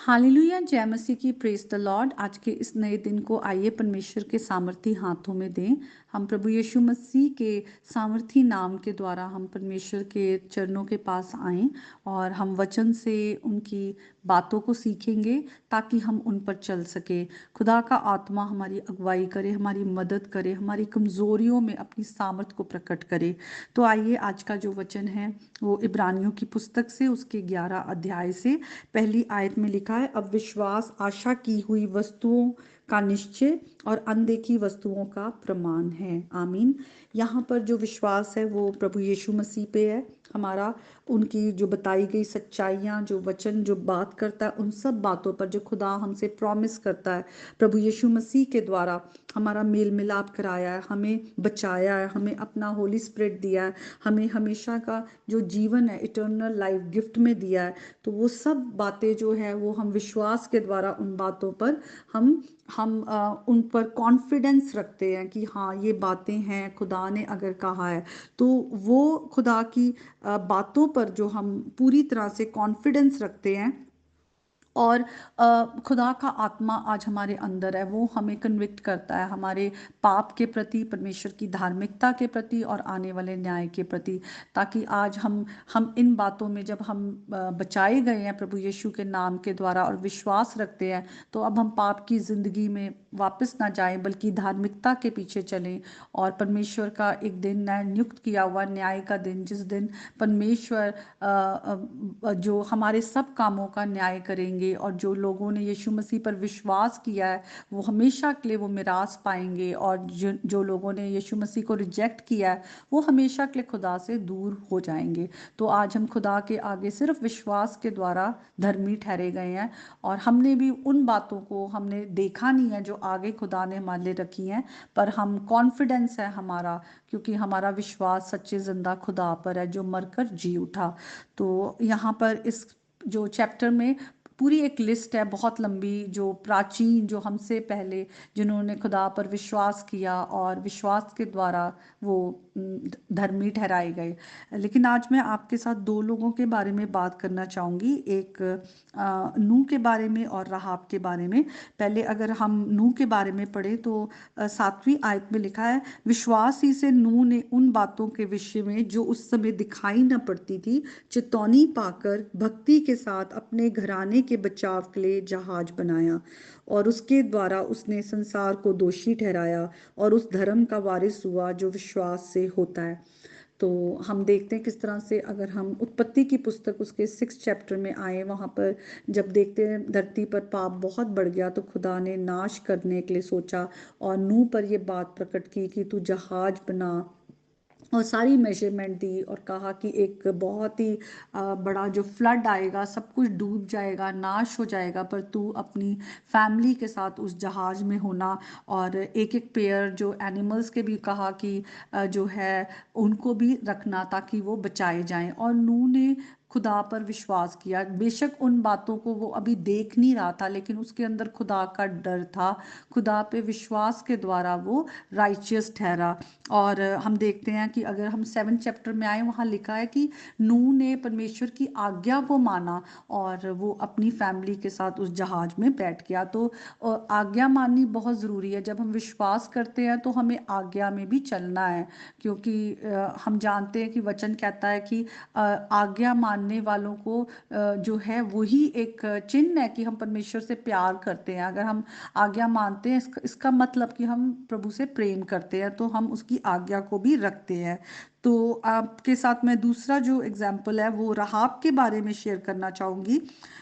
Hallelujah, जय मसीह की, praise the Lord. आज के इस नए दिन को आइए परमेश्वर के सामर्थी हाथों में दें। हम प्रभु यीशु मसीह के सामर्थी नाम के द्वारा हम परमेश्वर के चरणों के पास आएं और हम वचन से उनकी बातों को सीखेंगे ताकि हम उन पर चल सके। खुदा का आत्मा हमारी अगुवाई करे, हमारी मदद करे, हमारी कमज़ोरियों में अपनी सामर्थ को प्रकट करे। तो आइए, आज का जो वचन है वो इब्रानियों की पुस्तक से उसके 11 अध्याय से पहली आयत में लिखा है, अब विश्वास आशा की हुई वस्तुओं का निश्चय और अनदेखी वस्तुओं का प्रमाण है। आमीन। यहाँ पर जो विश्वास है वो प्रभु यीशु मसीह पे है हमारा। उनकी जो बताई गई सच्चाइयाँ, जो वचन, जो बात करता है, उन सब बातों पर जो खुदा हमसे प्रॉमिस करता है प्रभु यीशु मसीह के द्वारा, हमारा मेल मिलाप कराया है, हमें बचाया है, हमें अपना होली स्पिरिट दिया है, हमें हमेशा का जो जीवन है इटर्नल लाइफ गिफ्ट में दिया है। तो वो सब बातें जो है वो हम विश्वास के द्वारा उन बातों पर उन पर कॉन्फिडेंस रखते हैं कि हाँ, ये बातें हैं, खुदा ने अगर कहा है तो वो खुदा की बातों पर जो हम पूरी तरह से कॉन्फिडेंस रखते हैं। और खुदा का आत्मा आज हमारे अंदर है, वो हमें कन्विक्ट करता है हमारे पाप के प्रति, परमेश्वर की धार्मिकता के प्रति और आने वाले न्याय के प्रति, ताकि आज हम इन बातों में जब हम बचाए गए हैं प्रभु यीशु के नाम के द्वारा और विश्वास रखते हैं, तो अब हम पाप की जिंदगी में वापस ना जाएं बल्कि धार्मिकता के पीछे चलें। और परमेश्वर का एक दिन है, नियुक्त किया हुआ न्याय का दिन, जिस दिन परमेश्वर जो हमारे सब कामों का न्याय करेंगे और जो लोगों ने यीशु मसीह पर विश्वास किया है वो हमेशा के लिए वो मिरास पाएंगे, और जो लोगों ने यीशु मसीह को रिजेक्ट किया है वो हमेशा के लिए खुदा से दूर हो जाएंगे। तो आज हम खुदा के आगे सिर्फ विश्वास के द्वारा धर्मी ठहरे गए हैं, और हमने भी उन बातों को हमने देखा नहीं है जो आगे खुदा ने हमारे लिए रखी हैं, पर हम कॉन्फिडेंस है हमारा, क्योंकि हमारा विश्वास सच्चे जिंदा खुदा पर है जो मरकर जी उठा। तो यहाँ पर इस जो चैप्टर में पूरी एक लिस्ट है बहुत लंबी, जो प्राचीन, जो हमसे पहले जिन्होंने खुदा पर विश्वास किया और विश्वास के द्वारा वो धर्मी ठहराए गए। लेकिन आज मैं आपके साथ दो लोगों के बारे में बात करना चाहूँगी, एक नूह के बारे में और राहाब के बारे में। पहले अगर हम नूह के बारे में पढ़ें तो 7वीं आयत में लिखा है, विश्वास ही से नूह ने उन बातों के विषय में जो उस समय दिखाई न पड़ती थी चेतावनी पाकर भक्ति के साथ अपने घराने के बचाव के लिए जहाज बनाया, और उसके द्वारा उसने संसार को दोषी ठहराया और उस धर्म का वारिस हुआ जो विश्वास से होता है। तो हम देखते हैं किस तरह से, अगर हम उत्पत्ति की पुस्तक उसके 6 चैप्टर में आए, वहाँ पर जब देखते हैं धरती पर पाप बहुत बढ़ गया तो खुदा ने नाश करने के लिए सोचा और नूह पर ये बात प्रकट की कि तू जहाज बना, और सारी मेजरमेंट दी और कहा कि एक बहुत ही बड़ा जो फ्लड आएगा, सब कुछ डूब जाएगा, नाश हो जाएगा, पर तू अपनी फैमिली के साथ उस जहाज में होना। और एक एक पेयर जो एनिमल्स के भी कहा कि जो है उनको भी रखना ताकि वो बचाए जाएं। और नूह ने खुदा पर विश्वास किया, बेशक उन बातों को वो अभी देख नहीं रहा था, लेकिन उसके अंदर खुदा का डर था। खुदा पे विश्वास के द्वारा वो राइचियस ठहरा। और हम देखते हैं कि अगर हम 7 चैप्टर में आए, वहाँ लिखा है कि नूह ने परमेश्वर की आज्ञा को माना और वो अपनी फैमिली के साथ उस जहाज में बैठ गया। तो आज्ञा माननी बहुत ज़रूरी है। जब हम विश्वास करते हैं तो हमें आज्ञा में भी चलना है, क्योंकि हम जानते हैं कि वचन कहता है कि आज्ञा मानने वालों को जो है वही एक चिन्ह है कि हम परमेश्वर से प्यार करते हैं। अगर हम आज्ञा मानते हैं, इसका मतलब कि हम प्रभु से प्रेम करते हैं, तो हम उसकी आज्ञा को भी रखते हैं। तो आपके साथ मैं दूसरा जो एग्जाम्पल है वो राहाब के बारे में शेयर करना चाहूंगी,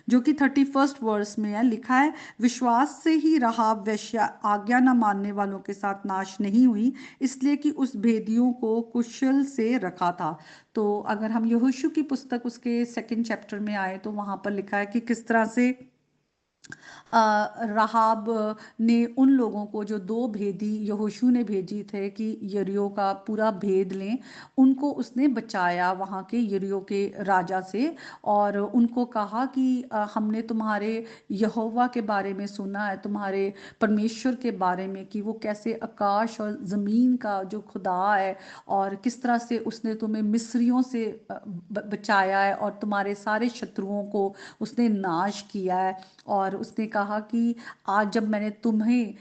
जो कि 31st वर्स में है। लिखा है, विश्वास से ही राहाब वेश्या आज्ञा न मानने वालों के साथ नाश नहीं हुई, इसलिए कि उस भेदियों को कुशल से रखा था। तो अगर हम यहोशू की पुस्तक उसके 2nd चैप्टर में आए तो वहां पर लिखा है कि किस तरह से राहाब ने उन लोगों को, जो 2 भेदी यहोशू ने भेजी थे कि यरीहो का पूरा भेद लें, उनको उसने बचाया वहाँ के यरीहो के राजा से, और उनको कहा कि हमने तुम्हारे यहोवा के बारे में सुना है, तुम्हारे परमेश्वर के बारे में, कि वो कैसे आकाश और ज़मीन का जो खुदा है, और किस तरह से उसने तुम्हें मिस्रियों से बचाया है, और तुम्हारे सारे शत्रुओं को उसने नाश किया है। और उसने कहा कि आज जब मैंने तुम्हें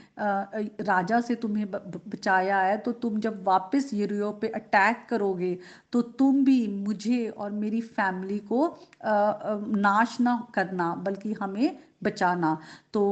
राजा से तुम्हें बचाया है, तो तुम जब वापस यरीहो पे अटैक करोगे, तो तुम भी मुझे और मेरी फैमिली को नाश ना करना, बल्कि हमें बचाना। तो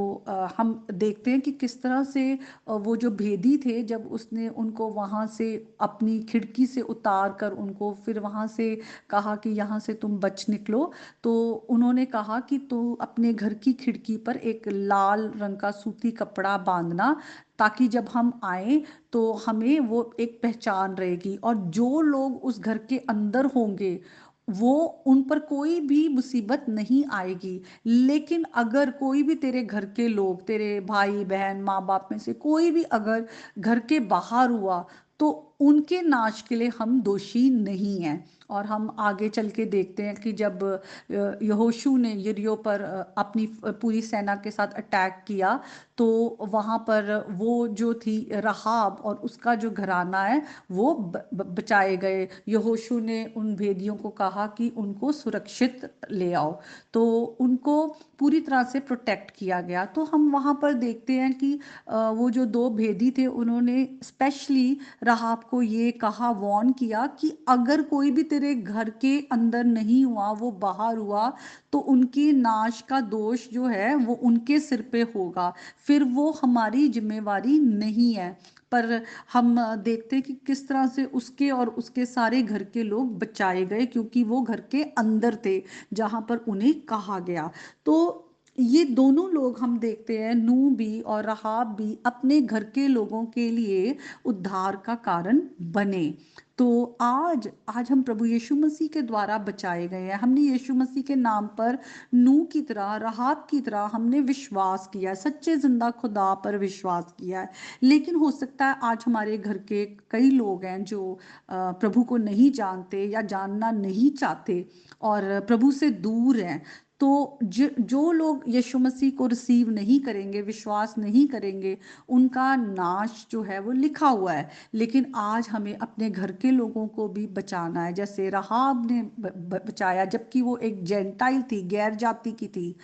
हम देखते हैं कि किस तरह से वो जो भेदी थे, जब उसने उनको वहाँ से अपनी खिड़की से उतार कर उनको फिर वहाँ से कहा कि यहाँ से तुम बच निकलो, तो उन्होंने कहा कि तू अपने घर की खिड़की पर एक लाल रंग का सूती कपड़ा बांधना, ताकि जब हम आए तो हमें वो एक पहचान रहेगी, और जो लोग उस घर के अंदर होंगे वो, उन पर कोई भी मुसीबत नहीं आएगी। लेकिन अगर कोई भी तेरे घर के लोग, तेरे भाई बहन माँ बाप में से कोई भी अगर घर के बाहर हुआ, तो उनके नाश के लिए हम दोषी नहीं हैं। और हम आगे चल के देखते हैं कि जब यहोशू ने यरीहो पर अपनी पूरी सेना के साथ अटैक किया, तो वहाँ पर वो जो थी रहाब और उसका जो घराना है, वो बचाए गए। यहोशू ने उन भेदियों को कहा कि उनको सुरक्षित ले आओ, तो उनको पूरी तरह से प्रोटेक्ट किया गया। तो हम वहाँ पर देखते हैं कि वो जो 2 भेदी थे, उन्होंने स्पेशली राहाब को ये कहा, वॉर्न किया कि अगर कोई भी तेरे घर के अंदर नहीं हुआ, वो बाहर हुआ, तो उनकी नाश का दोष जो है वो उनके सिर पे होगा, फिर वो हमारी जिम्मेवारी नहीं है। पर हम देखते हैं कि किस तरह से उसके और उसके सारे घर के लोग बचाए गए, क्योंकि वो घर के अंदर थे जहां पर उन्हें कहा गया। तो ये दोनों लोग हम देखते हैं, नूह भी और राहाब भी अपने घर के लोगों के लिए उद्धार का कारण बने। तो आज आज हम प्रभु यीशु मसीह के द्वारा बचाए गए हैं। हमने यीशु मसीह के नाम पर नूह की तरह, राहाब की तरह हमने विश्वास किया है, सच्चे जिंदा खुदा पर विश्वास किया है। लेकिन हो सकता है आज हमारे घर के कई लोग हैं जो प्रभु को नहीं जानते या जानना नहीं चाहते और प्रभु से दूर हैं। तो जो लोग यीशु मसीह को रिसीव नहीं करेंगे, विश्वास नहीं करेंगे, उनका नाश जो है वो लिखा हुआ है। लेकिन आज हमें अपने घर के लोगों को भी बचाना है, जैसे राहाब ने बचाया, जबकि वो एक जेंटाइल थी, गैर जाति की थी।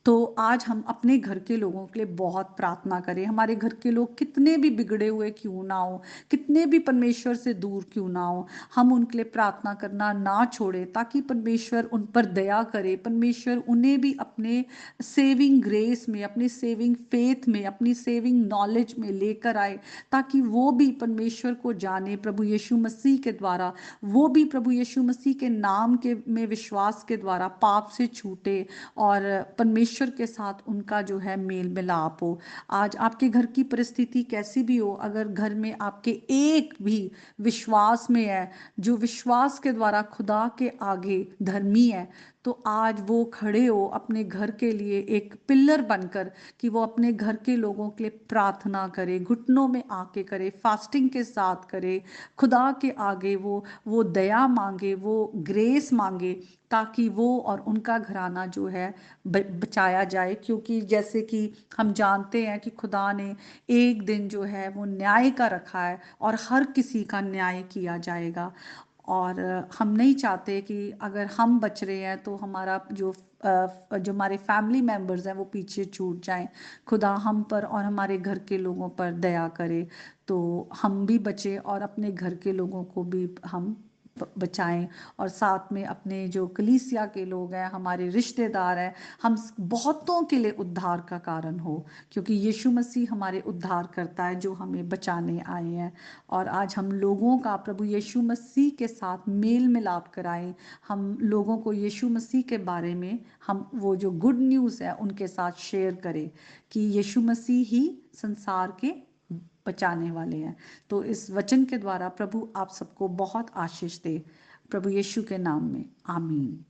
तो आज हम अपने घर के लोगों के लिए बहुत प्रार्थना करें। हमारे घर के लोग कितने भी बिगड़े हुए क्यों ना हो, कितने भी परमेश्वर से दूर क्यों ना हो, हम उनके लिए प्रार्थना करना ना छोड़ें, ताकि परमेश्वर उन पर दया करे, परमेश्वर उन्हें भी अपने सेविंग ग्रेस में, अपनी सेविंग फेथ में, अपनी सेविंग नॉलेज में लेकर आए, ताकि वो भी परमेश्वर को जाने प्रभु यीशु मसीह के द्वारा, वो भी प्रभु यीशु मसीह के नाम के में विश्वास के द्वारा पाप से छूटे, और परमेश्वर के साथ उनका जो है मेल मिलाप हो। आज आपके घर की परिस्थिति कैसी भी हो, अगर घर में आपके एक भी विश्वास में है, जो विश्वास के द्वारा खुदा के आगे धर्मी है, तो आज वो खड़े हो अपने घर के लिए एक पिलर बनकर, कि वो अपने घर के लोगों के लिए प्रार्थना करे, घुटनों में आके करे, फास्टिंग के साथ करे, खुदा के आगे वो दया मांगे, वो ग्रेस मांगे, ताकि वो और उनका घराना जो है बचाया जाए। क्योंकि जैसे कि हम जानते हैं कि खुदा ने एक दिन जो है वो न्याय का रखा है, और हर किसी का न्याय किया जाएगा। और हम नहीं चाहते कि अगर हम बच रहे हैं तो हमारा जो हमारे फैमिली मेंबर्स हैं वो पीछे छूट जाएं। खुदा हम पर और हमारे घर के लोगों पर दया करे, तो हम भी बचें और अपने घर के लोगों को भी हम बचाएं, और साथ में अपने जो कलीसिया के लोग हैं, हमारे रिश्तेदार हैं, हम बहुतों के लिए उद्धार का कारण हो, क्योंकि यीशु मसीह हमारे उद्धार करता है जो हमें बचाने आए हैं। और आज हम लोगों का प्रभु यीशु मसीह के साथ मेल मिलाप कराएं, हम लोगों को यीशु मसीह के बारे में हम वो जो गुड न्यूज़ है उनके साथ शेयर करें, कि यीशु मसीह ही संसार के बचाने वाले हैं। तो इस वचन के द्वारा प्रभु आप सबको बहुत आशीष दे, प्रभु यीशु के नाम में, आमीन।